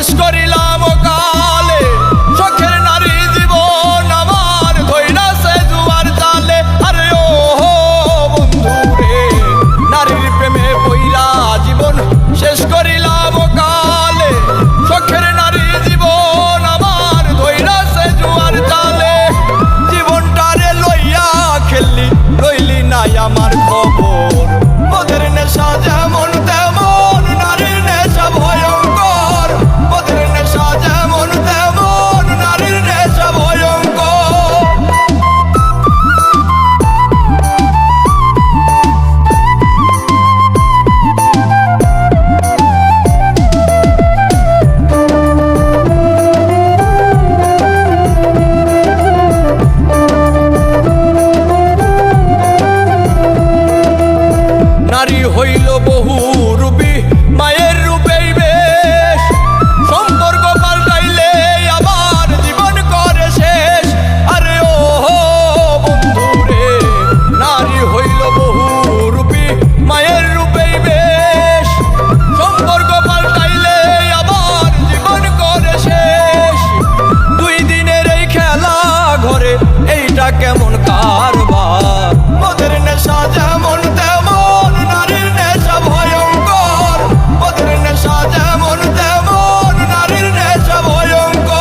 শেষ করিলাম কালে শখের নারী জীবন আমার ধইরাছে জুয়ার জালে। আরে ও বন্ধু রে, নারীর প্রেমে পইরা জীবন শেষ করিলাম কালে শখের নারী জীবন আমার ধইরাছে জুয়ার জালে। জীবনটারে লইয়া খেললি লইলি নাই আমার খবর, মদের নেশা যেমন তেমন নারীর নেশা ভয়ঙ্কর, মদের নেশা যেমন তেমন নারীর নেশা ভয়ঙ্কর। নারী হইল বহু রূপী মায়ের রূপেই বেশ, সম্পর্ক পাল্টাইলে আবার জীবন করে শেষ। আরে ও বন্ধু রে, নারী হইল বহু রূপী মায়ের রূপেই বেশ, সম্পর্ক পাল্টাইলে আবার জীবন করে শেষ। দুই দিনের এই খেলা ঘরে এইটা কেমন কারবার, মদের নেশা যেমন তেমন নারীর নেশা ভয়ঙ্কর, মদের নেশা যেমন তেমন নারীর নেশা ভয়ঙ্কর।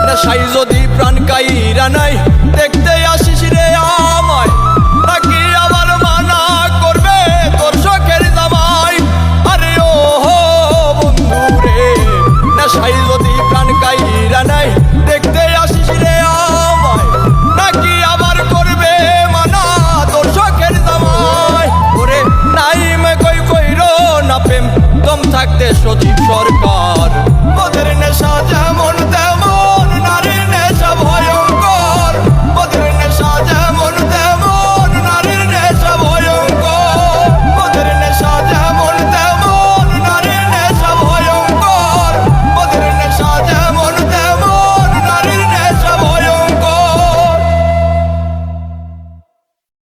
নেশায় যদি প্রাণ কাইরা নাই